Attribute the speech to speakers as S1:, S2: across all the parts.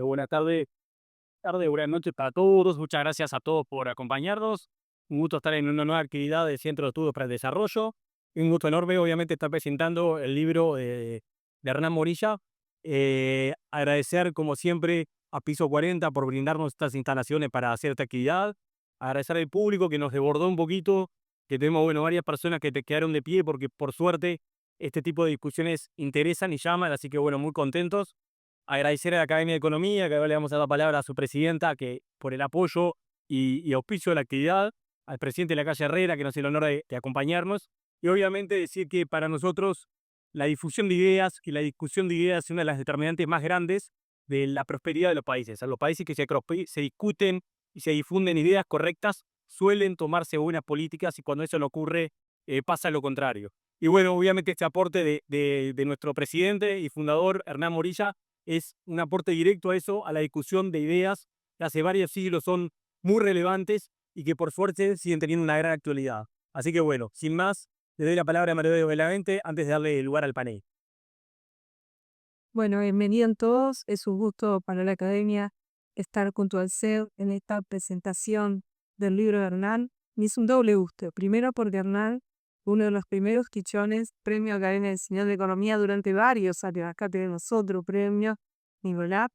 S1: buenas tardes, buenas noches para todos. Muchas gracias a todos por acompañarnos. Un gusto estar en una nueva actividad del Centro de Estudios para el Desarrollo. Y un gusto enorme, obviamente, estar presentando el libro de Hernán Morilla. Agradecer, como siempre, a Piso 40 por brindarnos estas instalaciones para hacer esta actividad. Agradecer al público que nos desbordó un poquito, que tenemos, bueno, varias personas que te quedaron de pie porque, por suerte, este tipo de discusiones interesan y llaman, así que, bueno, muy contentos. Agradecer a la Academia de Economía, que ahora le vamos a dar la palabra a su presidenta, que por el apoyo y auspicio de la actividad, al presidente de la calle Herrera, que nos hace el honor de acompañarnos, y obviamente decir que para nosotros la difusión de ideas y la discusión de ideas es una de las determinantes más grandes de la prosperidad de los países. A los países que se discuten y se difunden ideas correctas suelen tomarse buenas políticas y cuando eso no ocurre pasa lo contrario. Y bueno, obviamente este aporte de nuestro presidente y fundador, Hernán Morilla, es un aporte directo a eso, a la discusión de ideas que hace varios siglos son muy relevantes y que por suerte siguen teniendo una gran actualidad. Así que bueno, sin más, le doy la palabra a María Benavente antes de darle lugar al panel.
S2: Bueno, bienvenidos todos. Es un gusto para la academia estar junto al CED en esta presentación del libro de Hernán. Y es un doble gusto. Primero porque Hernán, uno de los primeros quichones, premio Academia de Señor de Economía durante varios años. Acá tenemos otro premio, Nicolás.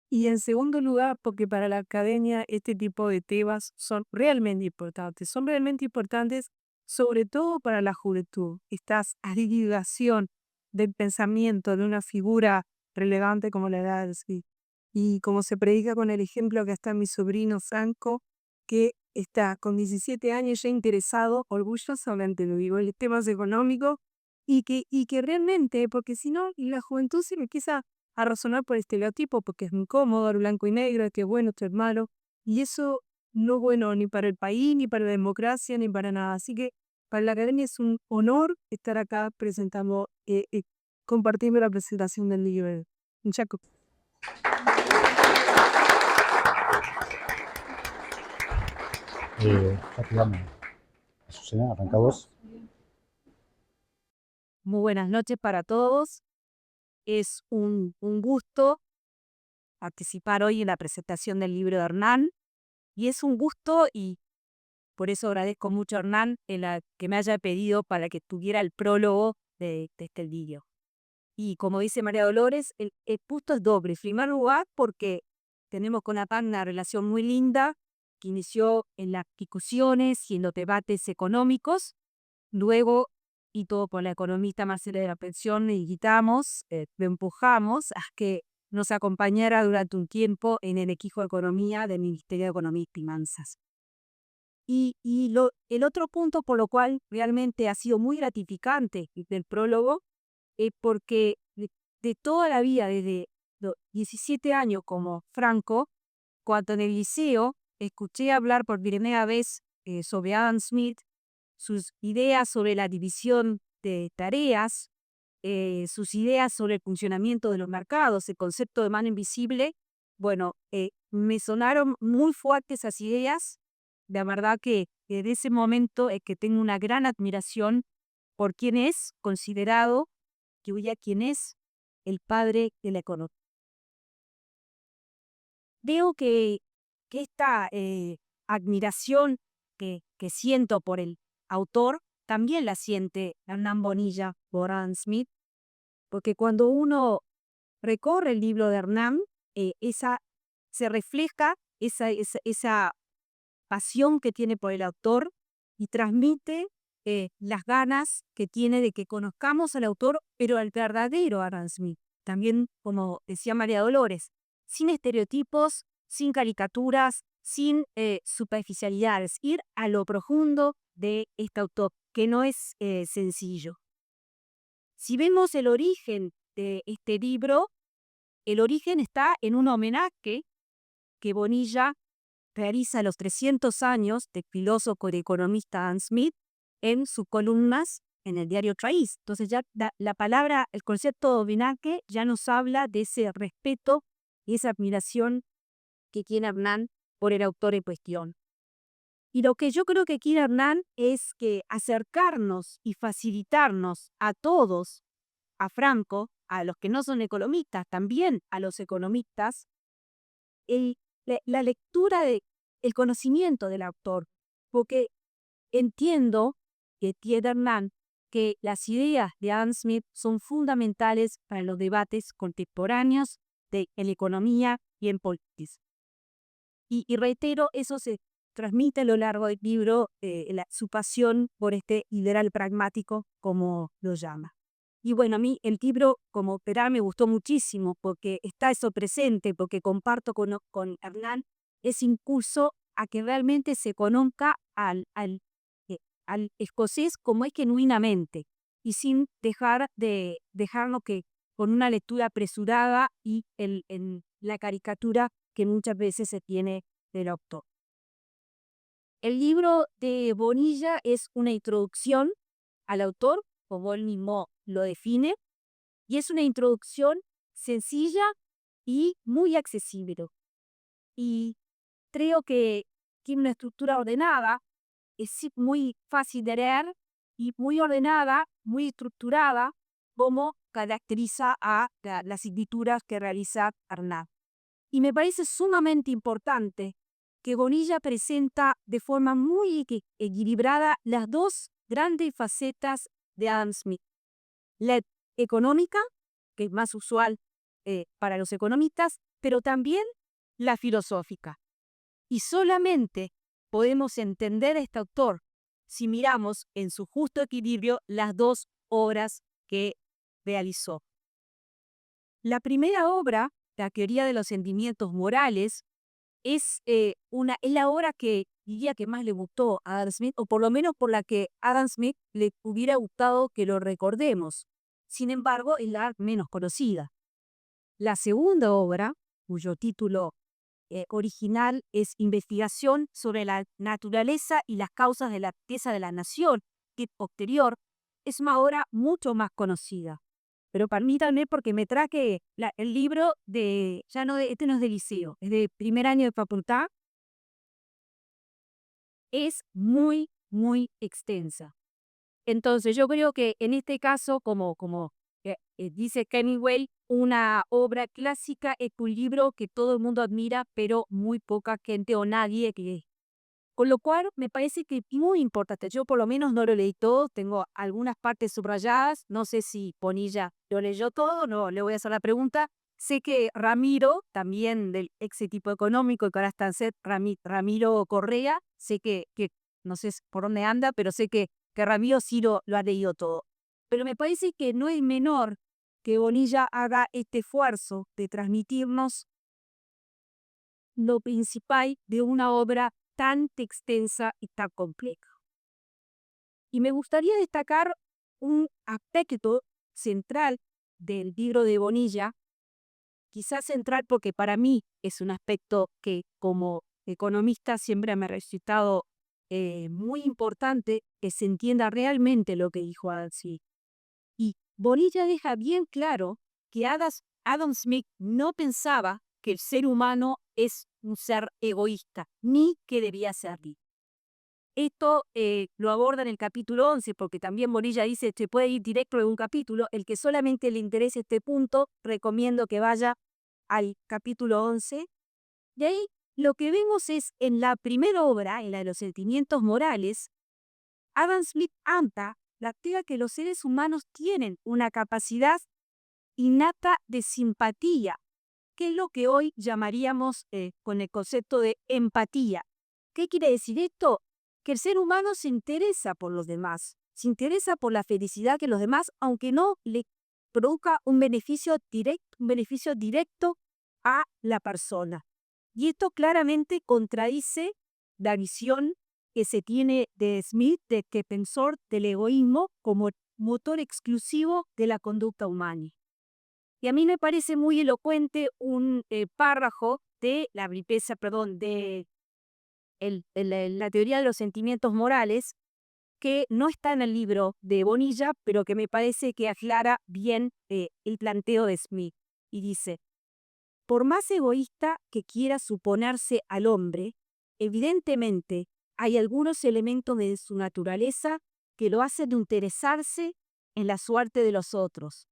S2: Y en segundo lugar, porque para la academia este tipo de temas son realmente importantes. Son realmente importantes sobre todo para la juventud. Esta agregación del pensamiento de una figura relevante como la edad, sí. Y como se predica con el ejemplo que está mi sobrino Franco, que está con 17 años ya interesado, orgullosamente lo digo, en temas económicos, y que realmente, porque si no, la juventud se empieza a razonar por estereotipo, porque es muy cómodo, el blanco y negro, que es bueno, esto es malo, y eso no es bueno ni para el país, ni para la democracia, ni para nada. Así que para la academia es un honor estar acá presentando, compartiendo la presentación del libro. Muchas
S3: Tatiana, Azucena, arranca vos.
S2: Muy buenas noches para todos. Es un gusto participar hoy en la presentación del libro de Hernán. Y es un gusto y por eso agradezco mucho a Hernán que me haya pedido para que tuviera el prólogo de este libro. Y como dice María Dolores, el gusto es doble. En primer lugar, porque tenemos con APAN una relación muy linda que inició en las discusiones y en los debates económicos. Luego, y todo por la economista Marcela de la Pensión, invitamos, lo empujamos a que nos acompañara durante un tiempo en el equipo de Economía del Ministerio de Economía y Finanzas. El otro punto por lo cual realmente ha sido muy gratificante del prólogo es porque de toda la vida, desde los 17 años como Franco, cuando en el liceo escuché hablar por primera vez sobre Adam Smith, sus ideas sobre la división de tareas, sus ideas sobre el funcionamiento de los mercados, el concepto de mano invisible, bueno, me sonaron muy fuertes esas ideas. La verdad que desde ese momento es que tengo una gran admiración por quien es considerado, que hoy ya quien es el padre de la economía. Veo que esta admiración que siento por el autor, también la siente Hernán Bonilla por Adam Smith, porque cuando uno recorre el libro de Hernán, se refleja esa pasión que tiene por el autor y transmite las ganas que tiene de que conozcamos al autor, pero al verdadero Adam Smith. También, como decía María Dolores, sin estereotipos, sin caricaturas, sin superficialidades, ir a lo profundo de este autor, que no es sencillo. Si vemos el origen de este libro, el origen está en un homenaje que Bonilla realiza los 300 años del filósofo y economista Adam Smith en sus columnas en el diario País. Entonces ya la palabra, el concepto de homenaje ya nos habla de ese respeto y esa admiración que tiene Hernán por el autor en cuestión. Y lo que yo creo que quiere Hernán es que acercarnos y facilitarnos a todos, a Franco, a los que no son economistas, también a los economistas, la lectura, el conocimiento del autor, porque entiendo que Etienne Hernán, que las ideas de Adam Smith son fundamentales para los debates contemporáneos en economía y en política. Y reitero, eso se transmite a lo largo del libro, su pasión por este ideal pragmático, como lo llama. Y bueno, a mí el libro como Operar me gustó muchísimo porque está eso presente, porque comparto con Hernán ese impulso a que realmente se conozca al escocés como es genuinamente y sin dejarlo que con una lectura apresurada y en la caricatura que muchas veces se tiene del autor. El libro de Bonilla es una introducción al autor, como él mismo lo define, y es una introducción sencilla y muy accesible. Y creo que tiene una estructura ordenada, es muy fácil de leer y muy ordenada, muy estructurada, como caracteriza a las escrituras que realiza Hernán. Y me parece sumamente importante que Bonilla presenta de forma muy equilibrada las dos grandes facetas de Adam Smith. La económica, que es más usual para los economistas, pero también la filosófica. Y solamente podemos entender a este autor si miramos en su justo equilibrio las dos obras que realizó. La primera obra, La teoría de los sentimientos morales, es la obra que diría que más le gustó a Adam Smith, o por lo menos por la que Adam Smith le hubiera gustado que lo recordemos. Sin embargo, es la menos conocida. La segunda obra, cuyo título original es Investigación sobre la naturaleza y las causas de la riqueza de la nación, que posterior, es una obra mucho más conocida. Pero permítanme porque me traje el libro este no es de liceo, es de primer año de facultad. Es muy, muy extensa. Entonces yo creo que en este caso, como dice Hemingway, una obra clásica es un libro que todo el mundo admira, pero muy poca gente o nadie que... Con lo cual me parece que es muy importante. Yo por lo menos no lo leí todo, tengo algunas partes subrayadas, no sé si Bonilla lo leyó todo, no le voy a hacer la pregunta. Sé que Ramiro, también del ex tipo económico, que ahora está en set, Ramiro Correa, sé que no sé por dónde anda, pero sé que Ramiro sí lo ha leído todo. Pero me parece que no es menor que Bonilla haga este esfuerzo de transmitirnos lo principal de una obra tan extensa y tan compleja. Y me gustaría destacar un aspecto central del libro de Bonilla, quizás central porque para mí es un aspecto que como economista siempre me ha resultado muy importante, que se entienda realmente lo que dijo Adam Smith. Y Bonilla deja bien claro que Adam Smith no pensaba que el ser humano es un ser egoísta, ni que debía serlo. Esto lo aborda en el capítulo 11, porque también Bonilla dice que puede ir directo de un capítulo. El que solamente le interese este punto, recomiendo que vaya al capítulo 11. De ahí lo que vemos es en la primera obra, en la de los sentimientos morales, Adam Smith anta la idea que los seres humanos tienen una capacidad innata de simpatía, que es lo que hoy llamaríamos con el concepto de empatía. ¿Qué quiere decir esto? Que el ser humano se interesa por los demás, se interesa por la felicidad que los demás, aunque no le produzca un beneficio directo a la persona. Y esto claramente contradice la visión que se tiene de Smith de que pensó del egoísmo como motor exclusivo de la conducta humana. Y a mí me parece muy elocuente un párrafo de la la teoría de los sentimientos morales, que no está en el libro de Bonilla, pero que me parece que aclara bien el planteo de Smith. Y dice, por más egoísta que quiera suponerse al hombre, evidentemente hay algunos elementos de su naturaleza que lo hacen interesarse en la suerte de los otros,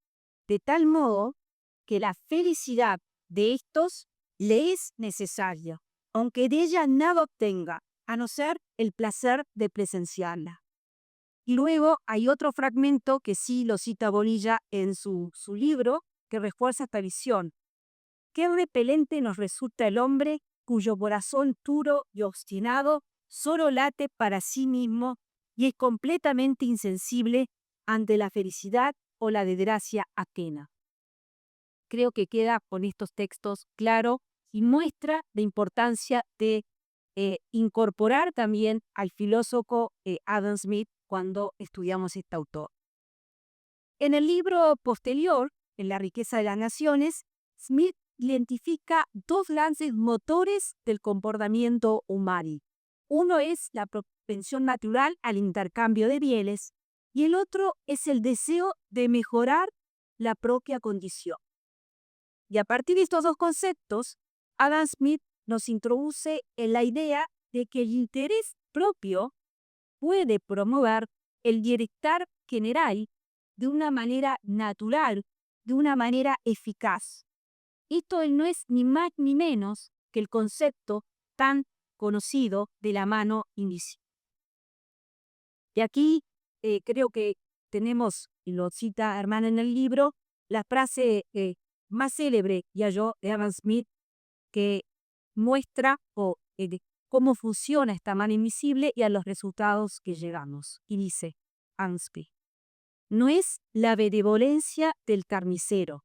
S2: de tal modo que la felicidad de estos le es necesaria, aunque de ella nada obtenga, a no ser el placer de presenciarla. Y luego hay otro fragmento que sí lo cita Bonilla en su libro, que refuerza esta visión. Qué repelente nos resulta el hombre cuyo corazón duro y obstinado solo late para sí mismo y es completamente insensible ante la felicidad o la desgracia ajena. Creo que queda con estos textos claro y muestra la importancia de incorporar también al filósofo Adam Smith cuando estudiamos este autor. En el libro posterior, en La riqueza de las naciones, Smith identifica dos grandes motores del comportamiento humano. Uno es la propensión natural al intercambio de bienes y el otro es el deseo de mejorar la propia condición. Y a partir de estos dos conceptos, Adam Smith nos introduce en la idea de que el interés propio puede promover el bienestar general de una manera natural, de una manera eficaz. Esto no es ni más ni menos que el concepto tan conocido de la mano invisible. Y aquí creo que tenemos, y lo cita Herman en el libro, la frase más célebre, ya yo, de Adam Smith, que muestra cómo funciona esta mano invisible y a los resultados que llegamos. Y dice, Anspi, no es la benevolencia del carnicero,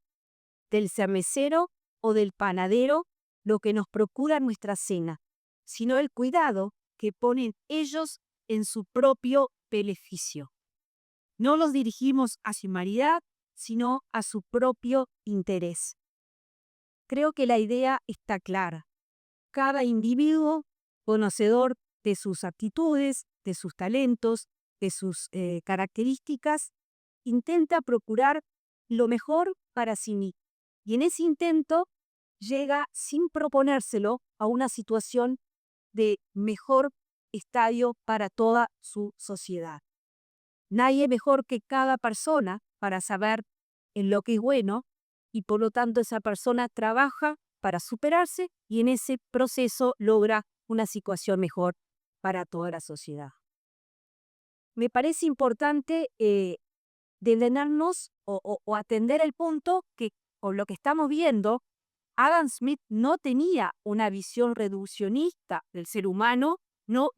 S2: del cervecero o del panadero lo que nos procura nuestra cena, sino el cuidado que ponen ellos en su propio beneficio. No los dirigimos a su humanidad, sino a su propio interés. Creo que la idea está clara. Cada individuo, conocedor de sus aptitudes, de sus talentos, de sus características, intenta procurar lo mejor para sí mismo. Y en ese intento llega sin proponérselo a una situación de mejor estadio para toda su sociedad. Nadie mejor que cada persona para saber en lo que es bueno y por lo tanto esa persona trabaja para superarse y en ese proceso logra una situación mejor para toda la sociedad. Me parece importante detenernos o atender el punto que con lo que estamos viendo, Adam Smith no tenía una visión reduccionista del ser humano, no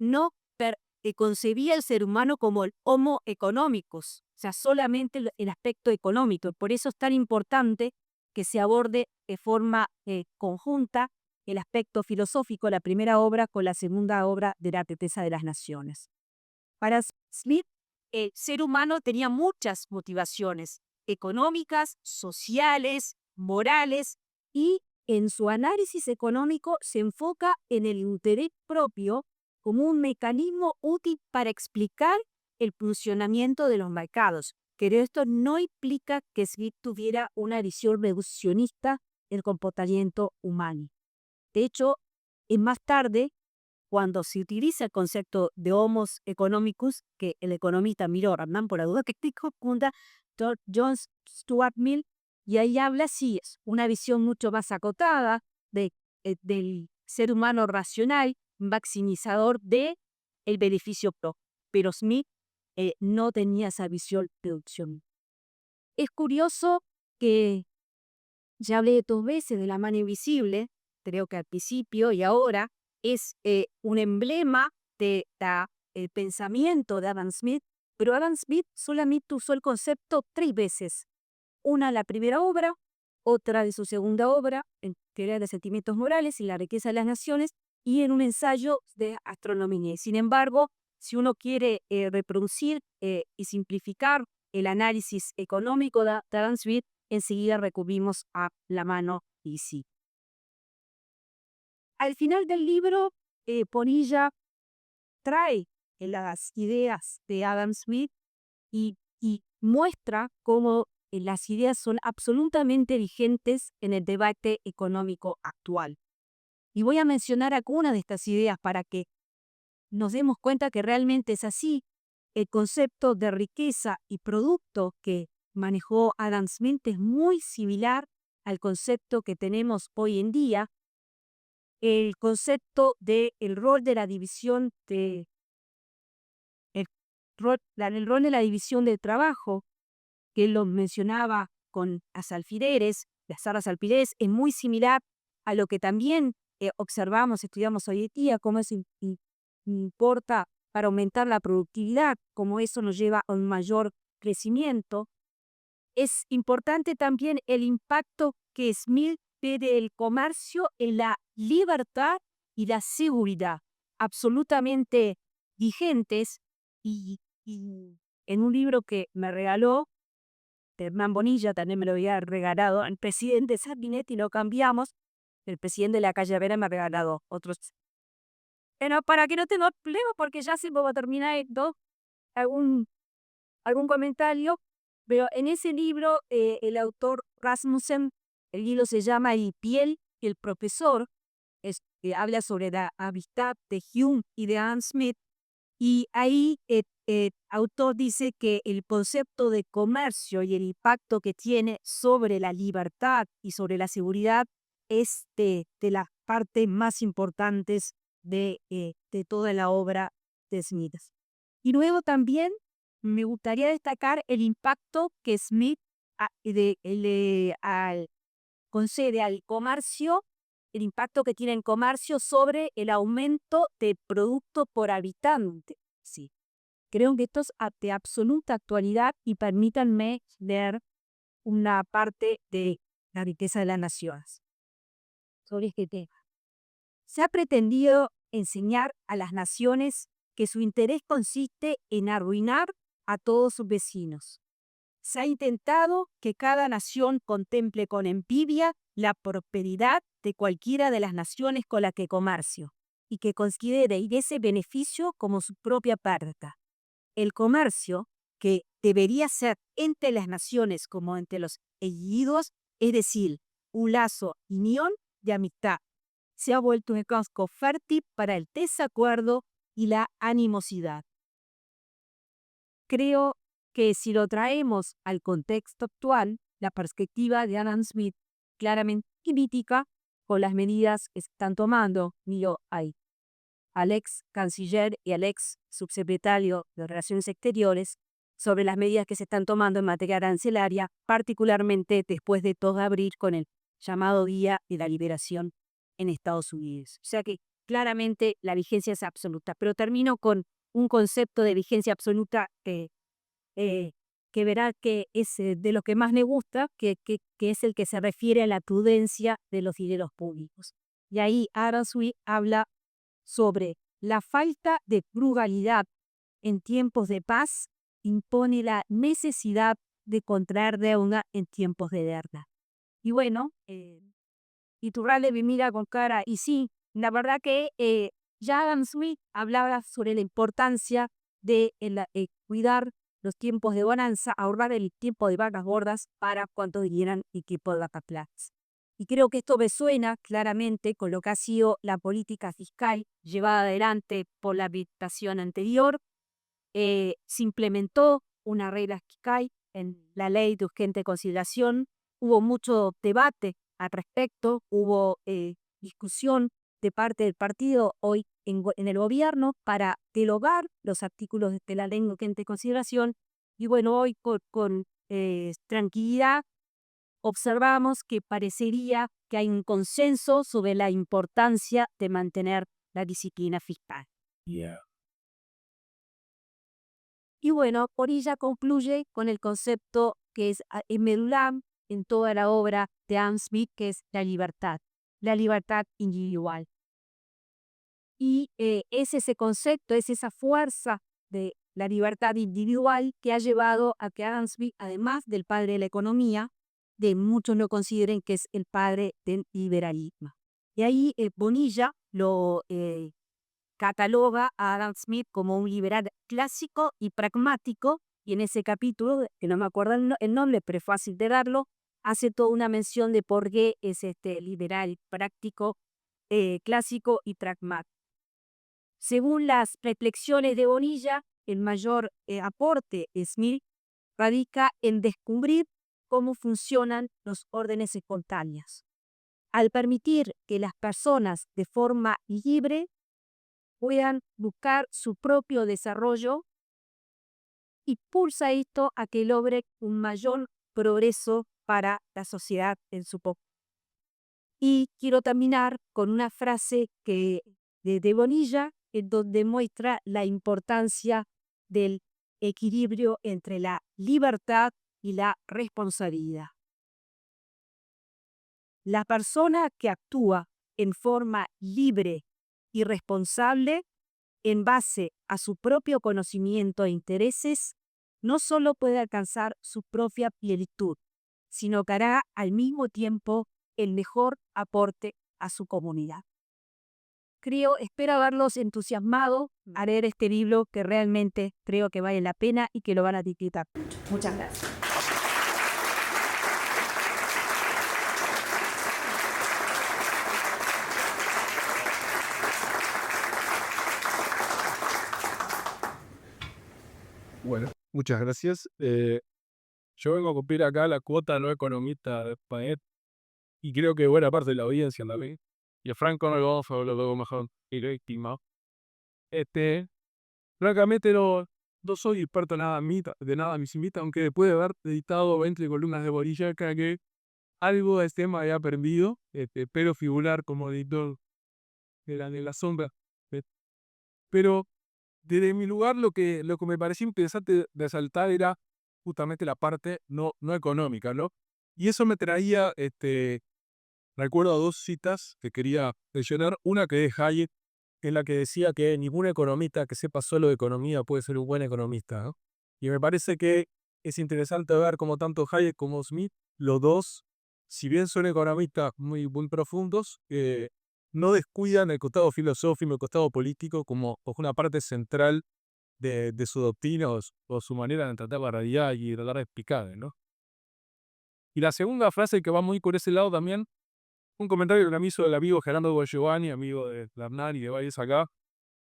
S2: concebía el ser humano como el homo economicus, o sea, solamente el aspecto económico. Por eso es tan importante que se aborde de forma conjunta el aspecto filosófico, la primera obra con la segunda obra de La riqueza de las naciones. Para Smith, el ser humano tenía muchas motivaciones económicas, sociales, morales, y en su análisis económico se enfoca en el interés propio como un mecanismo útil para explicar el funcionamiento de los mercados. Pero esto no implica que Smith tuviera una visión reduccionista del comportamiento humano. De hecho, más tarde, cuando se utiliza el concepto de homos economicus, que el economista miró Ramán por la duda que funda John Stuart Mill, y ahí habla, sí, es una visión mucho más acotada del ser humano racional, maximizador del beneficio propio. Pero Smith no tenía esa visión de reducción. Es curioso que ya hablé 2 veces de la mano invisible, creo que al principio y ahora, es un emblema del pensamiento de Adam Smith, pero Adam Smith solamente usó el concepto 3 veces. Una en la primera obra, otra de su segunda obra, en Teoría de Sentimientos Morales y La riqueza de las naciones, y en un ensayo de astronomía. Sin embargo, si uno quiere reproducir y simplificar el análisis económico de Adam Smith, enseguida recurrimos a la mano invisible. Al final del libro, Bonilla trae las ideas de Adam Smith y muestra cómo las ideas son absolutamente vigentes en el debate económico actual. Y voy a mencionar algunas de estas ideas para que nos demos cuenta que realmente es así. El concepto de riqueza y producto que manejó Adam Smith es muy similar al concepto que tenemos hoy en día, el concepto del rol de la división el rol de la división del trabajo, que él lo mencionaba con las alfileres, las arras alfileres, es muy similar a lo que también observamos, estudiamos hoy en día, cómo eso importa para aumentar la productividad, cómo eso nos lleva a un mayor crecimiento. Es importante también el impacto que Smith ve del comercio en la libertad y la seguridad, absolutamente vigentes, y en un libro que me regaló, de Hernán Bonilla, también me lo había regalado al presidente Sanguinetti, lo cambiamos, el presidente de la Calle Vera me ha regalado otros. Pero para que no tenga problema, porque ya se va a terminar esto, algún comentario, pero en ese libro el autor Rasmussen, el libro se llama El piel y el profesor, habla sobre la amistad de Hume y de Adam Smith, y ahí el autor dice que el concepto de comercio y el impacto que tiene sobre la libertad y sobre la seguridad es de las partes más importantes de toda la obra de Smith. Y luego también me gustaría destacar el impacto que Smith concede al comercio, el impacto que tiene en comercio sobre el aumento de producto por habitante. Sí. Creo que esto es de absoluta actualidad y permítanme leer una parte de la riqueza de las naciones sobre este tema. Se ha pretendido enseñar a las naciones que su interés consiste en arruinar a todos sus vecinos. Se ha intentado que cada nación contemple con envidia la prosperidad de cualquiera de las naciones con las que comercio y que considere ese beneficio como su propia pérdida. El comercio, que debería ser entre las naciones como entre los individuos, es decir, un lazo unión de amistad, se ha vuelto un campo fértil para el desacuerdo y la animosidad. Creo que si lo traemos al contexto actual, la perspectiva de Adam Smith claramente crítica con las medidas que se están tomando, miro ahí al ex canciller y al ex subsecretario de Relaciones Exteriores, sobre las medidas que se están tomando en materia arancelaria, particularmente después de todo abril con el llamado Día de la Liberación en Estados Unidos. O sea que claramente la vigencia es absoluta. Pero termino con un concepto de vigencia absoluta que verá que es de lo que más me gusta, que es el que se refiere a la prudencia de los dineros públicos. Y ahí Adam Smith habla sobre la falta de frugalidad en tiempos de paz impone la necesidad de contraer deuda en tiempos de guerra. Y bueno, Iturralde me mira con cara, y sí, la verdad que ya Adam Smith hablaba sobre la importancia de cuidar los tiempos de bonanza, ahorrar el tiempo de vacas gordas para cuando vinieran equipos de vacas flacas. Y creo que esto me suena claramente con lo que ha sido la política fiscal llevada adelante por la administración anterior. Se implementó una regla fiscal en la ley de urgente consideración. Hubo mucho debate al respecto, hubo discusión de parte del partido hoy en el gobierno para derogar los artículos de la ley de urgente consideración. Y bueno, hoy con tranquilidad observamos que parecería que hay un consenso sobre la importancia de mantener la disciplina fiscal. Y bueno, Orilla concluye con el concepto que es medular en toda la obra de Adam Smith, que es la libertad individual. Y es ese concepto, es esa fuerza de la libertad individual que ha llevado a que Adam Smith, además del padre de la economía, de muchos lo consideren que es el padre del liberalismo. Y ahí Bonilla lo cataloga a Adam Smith como un liberal clásico y pragmático, y en ese capítulo, que no me acuerdo el nombre, pero es fácil de darlo, hace toda una mención de por qué es este liberal práctico, clásico y pragmático. Según las reflexiones de Bonilla, el mayor aporte de Smith radica en descubrir cómo funcionan los órdenes espontáneos. al permitir que las personas de forma libre puedan buscar su propio desarrollo, impulsa esto a que logre un mayor progreso para la sociedad en su conjunto. Y quiero terminar con una frase de Bonilla, en donde muestra la importancia del equilibrio entre la libertad y la responsabilidad. La persona que actúa en forma libre y responsable en base a su propio conocimiento e intereses, no solo puede alcanzar su propia plenitud, sino que hará al mismo tiempo el mejor aporte a su comunidad. Espero haberlos entusiasmado a leer este libro que realmente creo que vale la pena y que lo van a disfrutar. Muchas gracias.
S4: Bueno, muchas gracias. Yo vengo a cumplir acá la cuota no economista de Panet y creo que buena parte de la audiencia también. Y a Franco no lo vamos a hablar luego mejor y lo estima. Francamente no soy experto en nada, de nada mis invita, aunque después de haber editado 20 columnas de Borilla, creo que algo de este tema he aprendido, pero figurar como editor de la sombra. Pero desde mi lugar lo que me parecía interesante resaltar era justamente la parte no económica, ¿no? Y eso me traía, recuerdo dos citas que quería mencionar. Una que es Hayek, en la que decía que ningún economista que sepa solo de economía puede ser un buen economista, ¿no? Y me parece que es interesante ver cómo tanto Hayek como Smith, los dos, si bien son economistas muy profundos, no descuidan el costado filosófico, el costado político como una parte central de su doctrina o su manera de tratar la realidad y tratar de explicar, ¿no? Y la segunda frase que va muy por ese lado también, un comentario que me hizo el amigo Gerardo Giovanni, amigo de Hernán y de varios acá,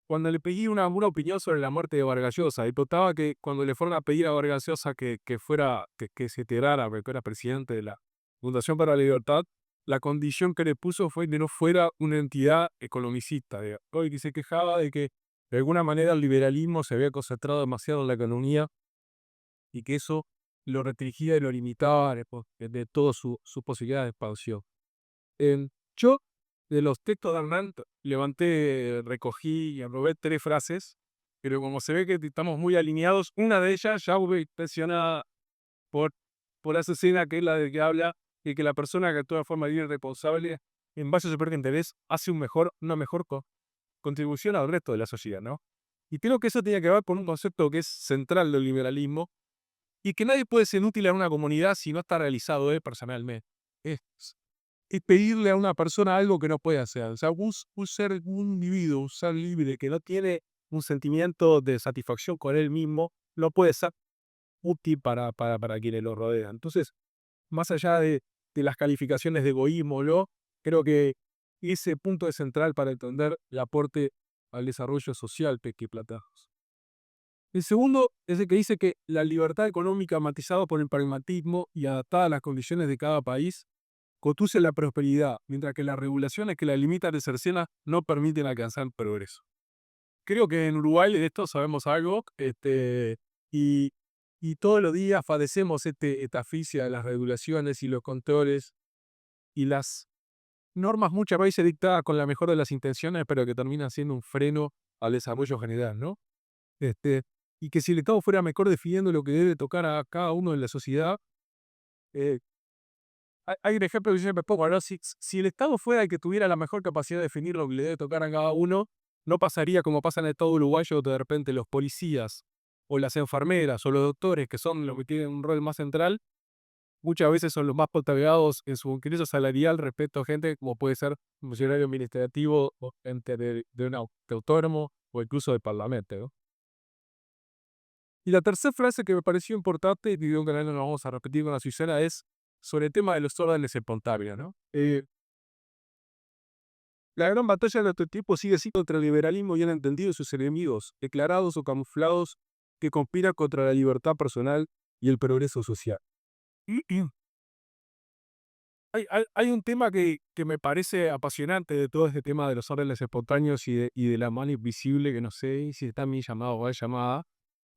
S4: cuando le pedí una opinión sobre la muerte de Vargas Llosa. Y contaba que cuando le fueron a pedir a Vargas Llosa que se integrara, porque era presidente de la Fundación para la Libertad, la condición que le puso fue que no fuera una entidad economicista. Hoy que se quejaba de que de alguna manera el liberalismo se había concentrado demasiado en la economía y que eso lo restringía y lo limitaba de todas sus posibilidades de expansión. Yo, de los textos de Hernán, recogí y aprobé 3 frases, pero como se ve que estamos muy alineados, una de ellas ya fue impresionada por, por esa escena que es la de que habla de que la persona que actúa de forma libre y responsable, en base a su propio interés, hace una mejor contribución al resto de la sociedad, ¿no? Y creo que eso tiene que ver con un concepto que es central del liberalismo y que nadie puede ser útil a una comunidad si no está realizado personalmente. Es pedirle a una persona algo que no puede hacer. O sea, un individuo, un ser libre que no tiene un sentimiento de satisfacción con él mismo, no puede ser útil para quienes lo rodean. Entonces, más allá de las calificaciones de egoísmo, creo que ese punto es central para entender el aporte al desarrollo social que planteamos. El segundo es el que dice que la libertad económica matizada por el pragmatismo y adaptada a las condiciones de cada país conduce a la prosperidad, mientras que las regulaciones que la limitan y cercenan no permiten alcanzar el progreso. Creo que en Uruguay de esto sabemos algo, y, y todos los días padecemos esta asfixia de las regulaciones y los controles y las normas muchas veces dictadas con la mejor de las intenciones, pero que terminan siendo un freno al desarrollo general, ¿no? Y que si el Estado fuera mejor definiendo lo que debe tocar a cada uno en la sociedad, eh, hay un ejemplo que yo siempre pongo, ¿no? Si el Estado fuera el que tuviera la mejor capacidad de definir lo que le debe tocar a cada uno, no pasaría como pasa en el Estado uruguayo, que de repente los policías o las enfermeras o los doctores, que son los que tienen un rol más central, muchas veces son los más postergados en su ingreso salarial respecto a gente como puede ser un funcionario administrativo o gente de un autónomo o incluso del parlamento, ¿no? Y la tercera frase que me pareció importante, y digo que no nos vamos a repetir con la Azucena, es sobre el tema de los órdenes espontáneos, ¿no? La gran batalla de nuestro tiempo sigue siendo entre el liberalismo bien entendido y sus enemigos, declarados o camuflados, que conspiran contra la libertad personal y el progreso social. Hay un tema que me parece apasionante de todo este tema de los órdenes espontáneos y de la mano invisible, que no sé si está bien llamada o mal llamada,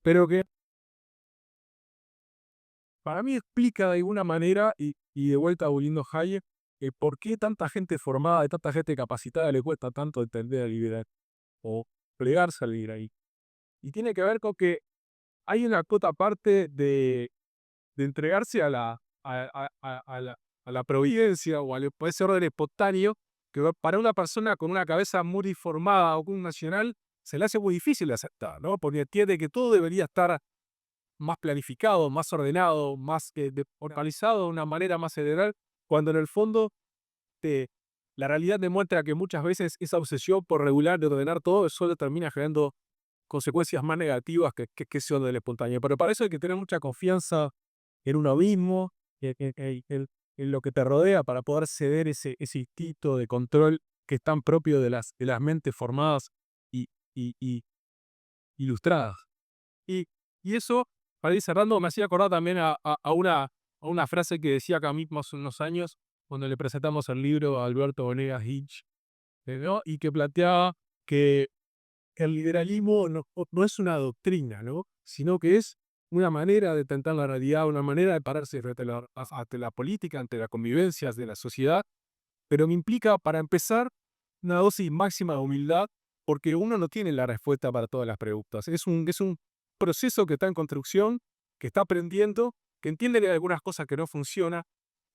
S4: pero que para mí explica de alguna manera, y de vuelta volviendo a Hayek, por qué tanta gente formada, tanta gente capacitada le cuesta tanto entender al liderazgo o plegarse al liderazgo. Y tiene que ver con que hay una cota aparte de entregarse a la providencia o a ese orden espontáneo, que para una persona con una cabeza muy formada o con un nacional se le hace muy difícil de aceptar, ¿no? Porque entiende que todo debería estar más planificado, más ordenado, más organizado de una manera más general, cuando en el fondo te- la realidad demuestra que muchas veces esa obsesión por regular y ordenar todo solo termina generando consecuencias más negativas que ese orden espontáneo. Pero para eso hay que tener mucha confianza en uno mismo, en lo que te rodea, para poder ceder ese instinto de control que es tan propio de las mentes formadas y ilustradas. Y, y eso, para ir cerrando, me hacía acordar también a una frase que decía Camus hace unos años, cuando le presentamos el libro a Alberto Bonegas Hitch, ¿no? Y que planteaba que el liberalismo no es una doctrina, ¿no? Sino que es una manera de tentar la realidad, una manera de pararse ante la política, ante la convivencia de la sociedad, pero me implica, para empezar, una dosis máxima de humildad, porque uno no tiene la respuesta para todas las preguntas. Es un proceso que está en construcción, que está aprendiendo, que entiende que hay algunas cosas que no funcionan,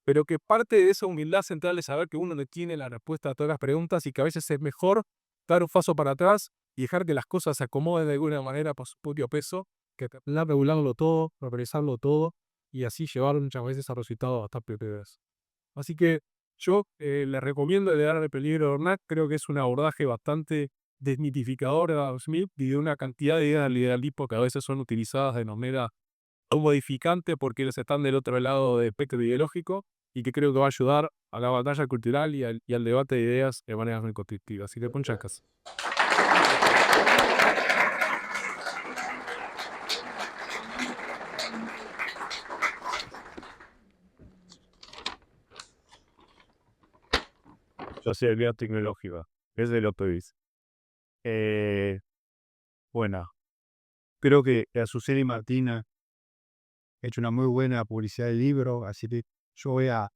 S4: pero que parte de esa humildad central es saber que uno no tiene la respuesta a todas las preguntas y que a veces es mejor dar un paso para atrás y dejar que las cosas se acomoden de alguna manera por su propio peso, que terminar regularlo todo, organizarlo todo y así llevar muchas veces a resultados bastante peores. Así que yo le recomiendo leer El peligro de Ornac. Creo que es un abordaje bastante desmitificador de Adam Smith y de una cantidad de ideas del liderazgo que a veces son utilizadas de manera modificante porque ellos están del otro lado del espectro ideológico y que creo que va a ayudar a la batalla cultural y al debate de ideas de manera muy constructiva. Así que muchas gracias.
S5: Yo soy el biotecnológico, es de lo que dice. Bueno, creo que Azucena y Martina han hecho una muy buena publicidad del libro, así que yo voy a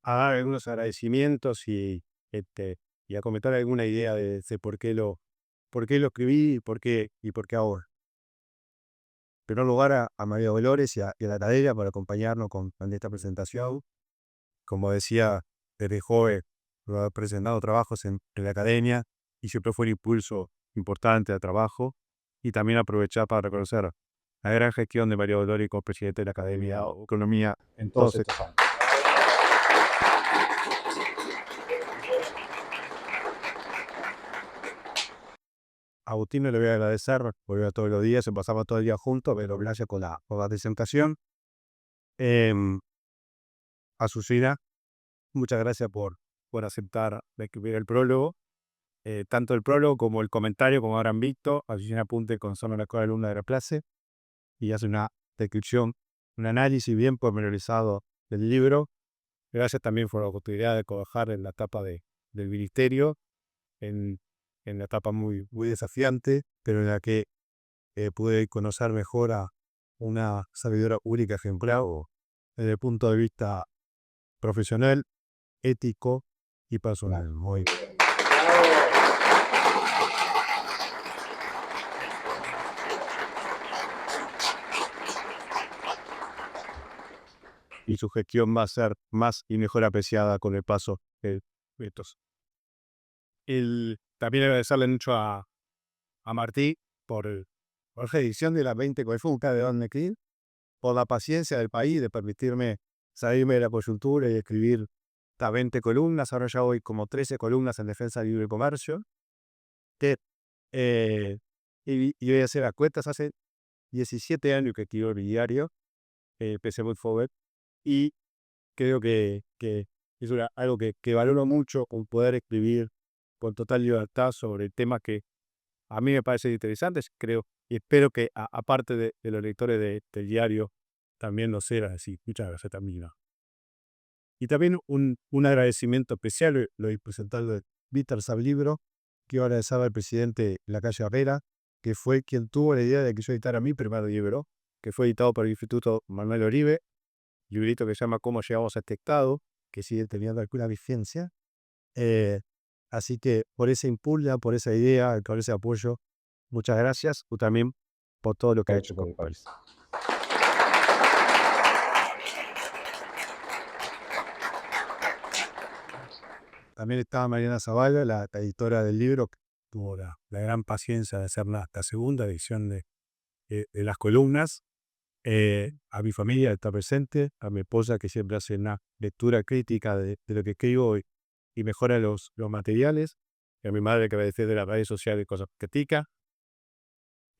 S5: dar algunos agradecimientos y a comentar alguna idea de por qué lo escribí y por qué ahora. En primer lugar, a María Dolores y a la academia por acompañarnos con esta presentación. Como decía, desde joven lo he presentado trabajos en la academia y siempre fue un impulso importante al trabajo. Y también aprovechar para reconocer la gran gestión de Mario Dolores como presidente de la Academia de Economía
S3: En todos estos años.
S5: A Agustino le voy a agradecer, porque iba todos los días, se pasaba todo el día juntos, pero gracias por la presentación. A Susina, muchas gracias por aceptar de escribir el prólogo. Tanto el prólogo como el comentario, como habrán visto, Susina apunte con solo la escuela alumna de la clase y hace una descripción, un análisis bien pormenorizado del libro. Gracias también por la oportunidad de trabajar en la etapa del ministerio, en la etapa muy, muy desafiante, pero en la que pude conocer mejor a una servidora pública ejemplar desde el punto de vista profesional, ético y personal. Muy bien. Y su gestión va a ser más y mejor apreciada con el paso de estos. También agradecerle mucho a Martí por la edición de las 20 coefuncas de Don McLean, por la paciencia del país de permitirme salirme de la coyuntura y escribir estas 20 columnas. Ahora ya voy como 13 columnas en defensa del libre comercio. Que, y voy a hacer las cuentas, hace 17 años que escribo el diario, empecé muy joven, y creo que es algo que valoro mucho, con poder escribir con total libertad sobre temas que a mí me parecen interesantes, creo, y espero que aparte de los lectores del diario también lo sea así. Muchas gracias también. Y también un agradecimiento especial, lo voy a presentar de Víctor Sablibro, que agradecer al presidente en la calle Herrera, que fue quien tuvo la idea de que yo editara mi primer libro, que fue editado por el Instituto Manuel Oribe, librito que se llama Cómo llegamos a este estado, que sigue teniendo alguna vigencia. Así que por esa impulsa, por esa idea, por ese apoyo, muchas gracias. Tú también por todo lo que ha hecho por el país. También estaba Mariana Zavala, la editora del libro, que tuvo la gran paciencia de hacer la segunda edición de las columnas. A mi familia está presente, a mi esposa que siempre hace una lectura crítica de lo que escribo y mejora los materiales, y a mi madre que a veces de las redes sociales cosas critica,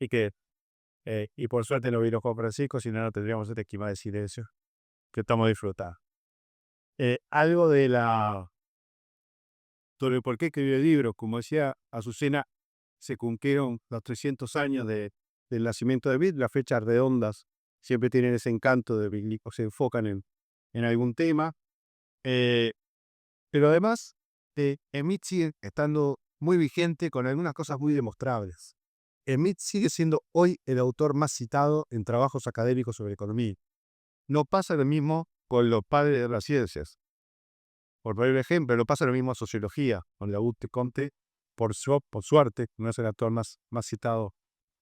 S5: y por suerte no vino Juan Francisco, si no, no tendríamos este clima de silencio que estamos disfrutando. Algo sobre por qué escribió el libro, como decía Azucena, se cumplieron los 300 años del nacimiento de Beat, las fechas redondas siempre tienen ese encanto de o se enfocan en algún tema, pero además Smith sigue estando muy vigente con algunas cosas muy demostrables. Smith sigue siendo hoy el autor más citado en trabajos académicos sobre economía. No pasa lo mismo con los padres de las ciencias. Por poner un ejemplo, no pasa lo mismo en sociología, con Auguste Comte, por suerte, no es el autor más citado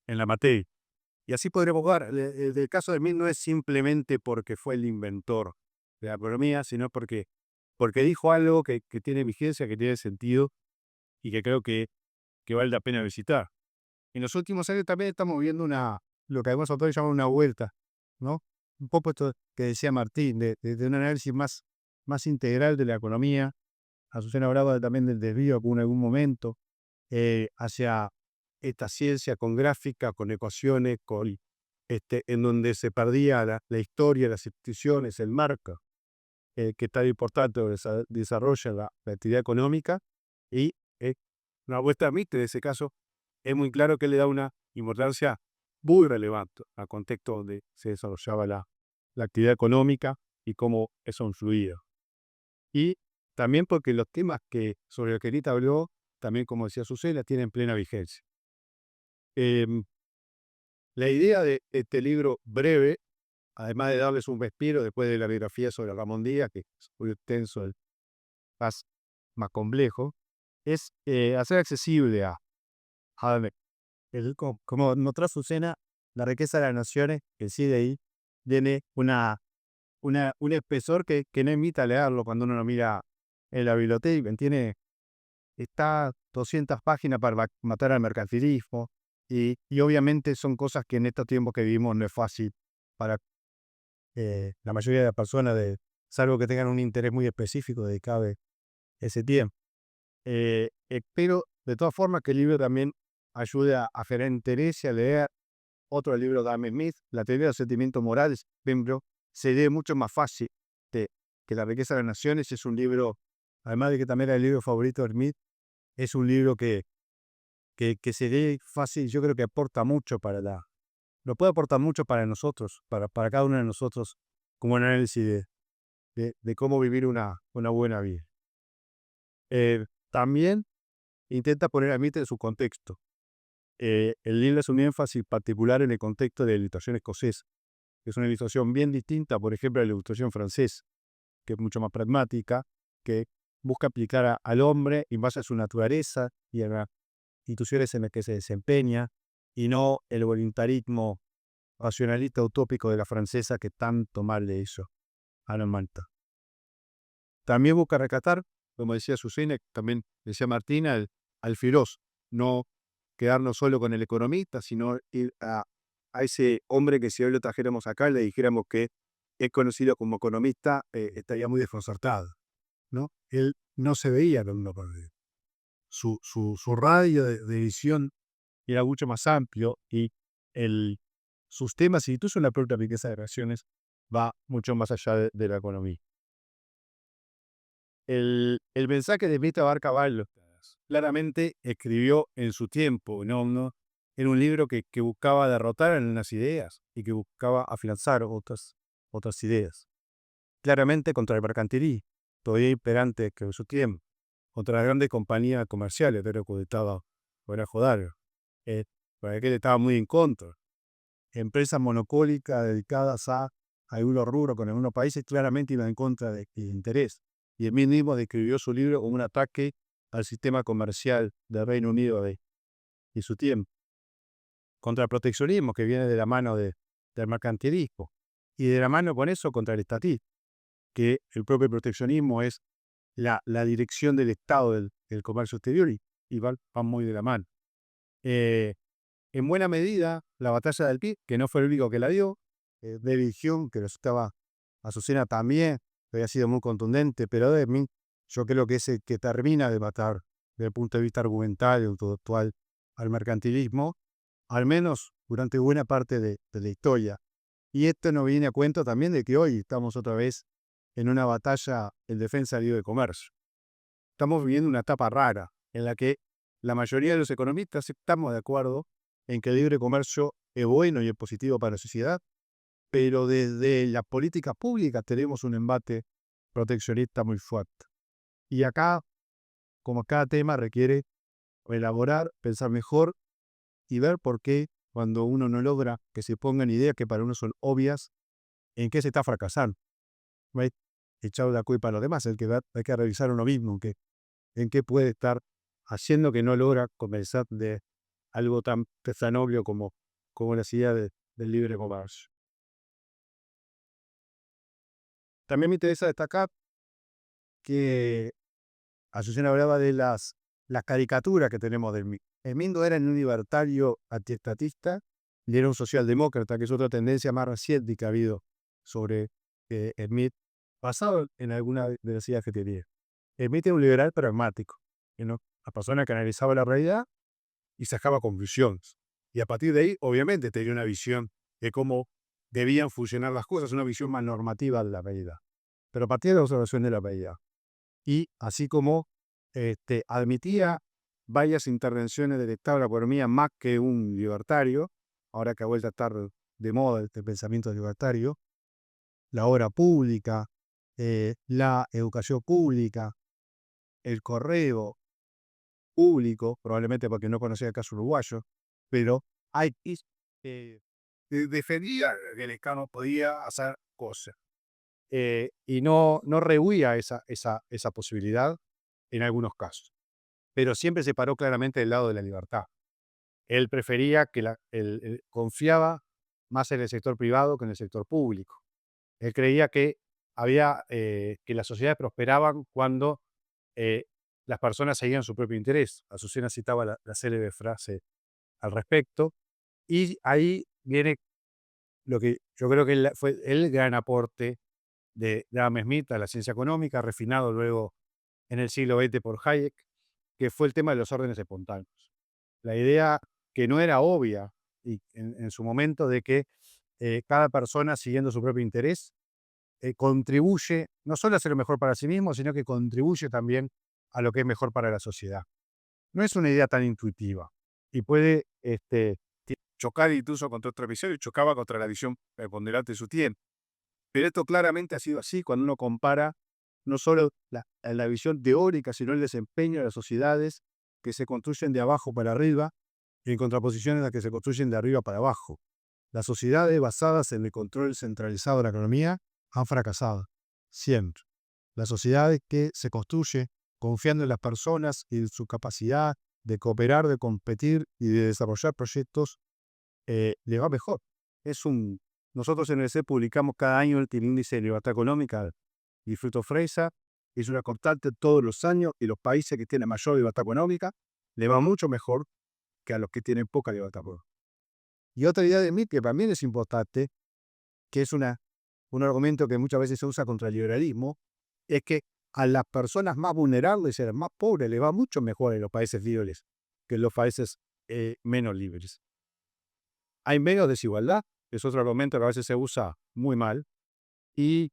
S5: en la materia. Y así podremos ver, el caso de Smith no es simplemente porque fue el inventor de la economía, sino porque dijo algo que tiene vigencia, que tiene sentido y que creo que vale la pena visitar. En los últimos años también estamos viendo lo que algunos autores llaman una vuelta, ¿no? Un poco esto que decía Martín, de un análisis más integral de la economía. Azucena hablaba también del desvío en algún momento, hacia esta ciencia con gráfica, con ecuaciones, en donde se perdía la historia, las instituciones, el marco, que tan importante desarrolla la actividad económica, y una vuelta a Smith, en ese caso, es muy claro que le da una importancia muy relevante al contexto donde se desarrollaba la actividad económica y cómo eso influía. Y también porque los temas sobre los que Rita habló, también como decía Azucena, tienen plena vigencia. La idea de este libro breve, además de darles un respiro después de la biografía sobre Ramón Díaz, que es muy extenso, más complejo, es hacer accesible como notó Azucena, la riqueza de las naciones, que sí de ahí viene un espesor que no invita a leerlo cuando uno lo mira en la biblioteca. Está 200 páginas para matar al mercantilismo, y obviamente son cosas que en estos tiempos que vivimos no es fácil para la mayoría de las personas, salvo que tengan un interés muy específico, dedicado ese tiempo. Pero de todas formas que el libro también ayuda a generar interés y a leer otro libro de Adam Smith, La teoría de los sentimientos morales, por ejemplo, se lee mucho más fácil que La riqueza de las naciones. Es un libro, además de que también era el libro favorito de Smith, es un libro que se lee fácil. Yo creo que aporta mucho lo puede aportar mucho para nosotros, para cada uno de nosotros, como un análisis de cómo vivir una buena vida. También intenta poner a Smith en su contexto. El libro es un énfasis particular en el contexto de la ilustración escocesa, que es una ilustración bien distinta, por ejemplo, a la ilustración francesa, que es mucho más pragmática, que busca aplicar al hombre en base a su naturaleza y a las instituciones en las que se desempeña, y no el voluntarismo racionalista utópico de la francesa que tanto mal le hizo a la Malta. También busca rescatar, como decía Azucena, también decía Martina, al filósofo, no quedarnos solo con el economista, sino ir a ese hombre que si hoy lo trajéramos acá, le dijéramos que es conocido como economista, estaría muy desconcertado, ¿no? Él no se veía con uno por él. Su radio de visión era mucho más amplio, y sus temas, y incluso la propia riqueza de relaciones, va mucho más allá de la economía. El mensaje de Smith abarca varios. Claramente escribió en su tiempo, ¿no? Era un libro que buscaba derrotar en unas ideas y que buscaba afianzar otras ideas. claramente contra el mercantilismo, todavía imperante que en su tiempo, contra las grandes compañías comerciales, pero que estaba fuera joder, para que él estaba muy en contra. Empresas monopólicas dedicadas a algunos rubros con algunos países claramente iban en contra de interés. Y él mismo describió su libro como un ataque al sistema comercial del Reino Unido de su tiempo, contra el proteccionismo que viene de la mano del mercantilismo y de la mano con eso contra el estatismo, que el propio proteccionismo es la dirección del Estado del comercio exterior y van muy de la mano. En buena medida, la batalla del PIB, que no fue el único que la dio, David Hume, que resultaba Azucena también, que había sido muy contundente, pero Deming, yo creo que es el que termina de matar, desde el punto de vista argumental y intelectual, al mercantilismo, al menos durante buena parte de la historia. Y esto nos viene a cuento también de que hoy estamos otra vez en una batalla en defensa del libre comercio. Estamos viviendo una etapa rara en la que la mayoría de los economistas estamos de acuerdo en que el libre comercio es bueno y es positivo para la sociedad, pero desde la política pública tenemos un embate proteccionista muy fuerte. Y acá, como cada tema requiere elaborar, pensar mejor y ver por qué cuando uno no logra que se pongan ideas que para uno son obvias, en qué se está fracasando. ¿Veis? Echar la culpa a los demás, hay que revisar uno mismo, en qué puede estar haciendo que no logra comenzar de algo tan obvio como la ideas del libre comercio. También me interesa destacar que Azucena hablaba de las caricaturas que tenemos del MIT. El Mindo era un libertario antiestatista y era un socialdemócrata, que es otra tendencia más reciente que ha habido sobre el MIT, basado en alguna de las ideas que tenía. El MIT era un liberal pragmático, ¿no? La persona que analizaba la realidad y sacaba conclusiones. Y a partir de ahí, obviamente, tenía una visión de cómo debían funcionar las cosas, una visión más normativa de la realidad. Pero a partir de la observación de la realidad. Y así como admitía varias intervenciones del Estado de la economía más que un libertario, ahora que ha vuelto a estar de moda este pensamiento libertario, la obra pública, la educación pública, el correo público, probablemente porque no conocía el caso uruguayo, pero defendía que el Estado no podía hacer cosas. Y no rehuía esa posibilidad en algunos casos, pero siempre se paró claramente del lado de la libertad. Él prefería confiaba más en el sector privado que en el sector público. Él creía que que las sociedades prosperaban cuando las personas seguían su propio interés. Azucena citaba la célebre frase al respecto, y ahí viene lo que yo creo que fue el gran aporte de Adam Smith a la ciencia económica, refinado luego en el siglo XX por Hayek, que fue el tema de los órdenes espontáneos. La idea que no era obvia y en su momento de que cada persona, siguiendo su propio interés, contribuye no solo a ser lo mejor para sí mismo, sino que contribuye también a lo que es mejor para la sociedad. No es una idea tan intuitiva y puede chocar incluso contra otra visión, y chocaba contra la visión preponderante de su tiempo. Pero esto claramente ha sido así cuando uno compara no solo la visión teórica, sino el desempeño de las sociedades que se construyen de abajo para arriba, y en contraposición a las que se construyen de arriba para abajo. Las sociedades basadas en el control centralizado de la economía han fracasado, siempre. Las sociedades que se construyen confiando en las personas y en su capacidad de cooperar, de competir y de desarrollar proyectos, le va mejor. Nosotros en el C publicamos cada año el índice de libertad económica y Fruto Fresa. Es una constante todos los años, y los países que tienen mayor libertad económica le va mucho mejor que a los que tienen poca libertad económica. Y otra idea de mí que también es importante, que es un argumento que muchas veces se usa contra el liberalismo, es que a las personas más vulnerables y a las más pobres le va mucho mejor en los países libres que en los países menos libres. Hay menos desigualdad, es otro argumento que a veces se usa muy mal, y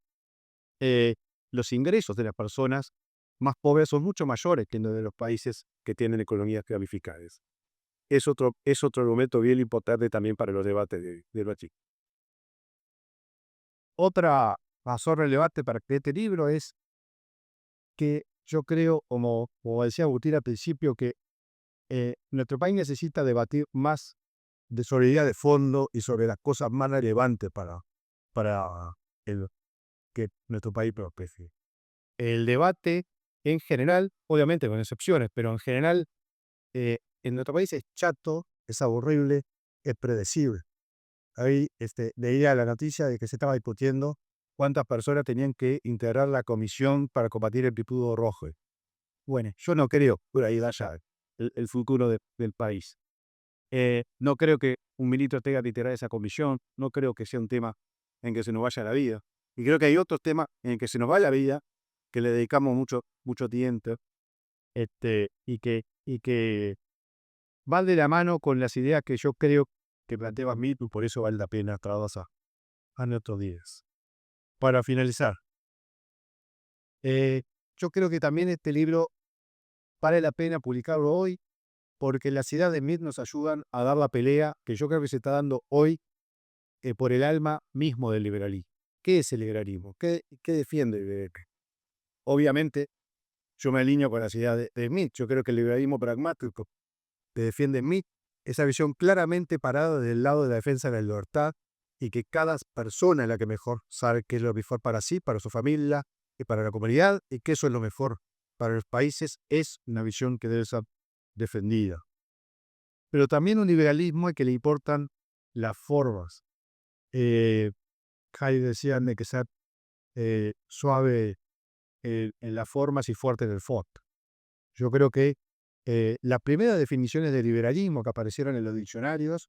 S5: los ingresos de las personas más pobres son mucho mayores que los de los países que tienen economías clarificadas. Es otro argumento bien importante también para los debates de Bachik. Otra pasó relevante para este libro es que yo creo, como decía Agustín al principio, que nuestro país necesita debatir más sobre ideas de fondo y sobre las cosas más relevantes para que nuestro país prospere. El debate en general, obviamente con excepciones, pero en general en nuestro país es chato, es aburrible, es predecible. Ahí leía la noticia de que se estaba discutiendo cuántas personas tenían que integrar la comisión para combatir el pipudo rojo. Bueno, yo no creo que por ahí vaya el futuro del país. No creo que un ministro tenga que integrar esa comisión, no creo que sea un tema en que se nos vaya la vida. Y creo que hay otros temas en que se nos va la vida, que le dedicamos mucho tiempo, y que van de la mano con las ideas que yo creo que plantea Smith, y por eso vale la pena traerlas a nuestros días. Para finalizar, yo creo que también este libro vale la pena publicarlo hoy, porque las ideas de Smith nos ayudan a dar la pelea que yo creo que se está dando hoy por el alma mismo del liberalismo. ¿Qué es el liberalismo? ¿Qué defiende el liberalismo? Obviamente, yo me alineo con las ideas de Smith. Yo creo que el liberalismo pragmático que defiende Smith, esa visión claramente parada del lado de la defensa de la libertad y que cada persona es la que mejor sabe qué es lo mejor para sí, para su familia y para la comunidad, y que eso es lo mejor para los países, es una visión que debe ser defendida. Pero también un liberalismo al que le importan las formas. Hayek decía de que ser suave en las formas y fuerte en el fondo. Yo creo que las primeras definiciones de liberalismo que aparecieron en los diccionarios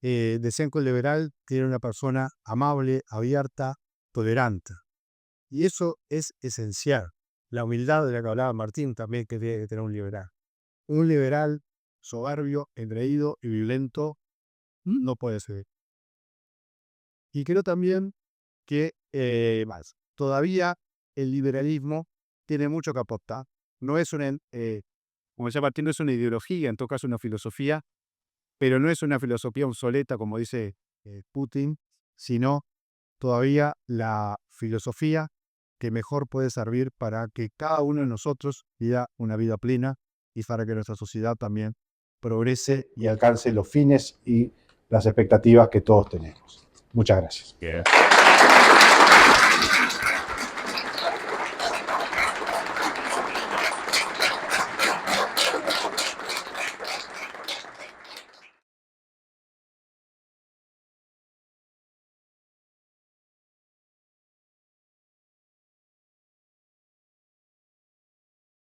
S5: decían que el liberal era una persona amable, abierta, tolerante. Y eso es esencial. La humildad de la que hablaba Martín también que tiene que tener un liberal. Un liberal soberbio, engreído y violento no puede ser. Y creo también que todavía el liberalismo tiene mucho que aportar. No es como decía Martín, no es una ideología, en todo caso una filosofía, pero no es una filosofía obsoleta, como dice Putin, sino todavía la filosofía que mejor puede servir para que cada uno de nosotros viva una vida plena y para que nuestra sociedad también progrese
S3: Y alcance los fines y las expectativas que todos tenemos. Muchas gracias.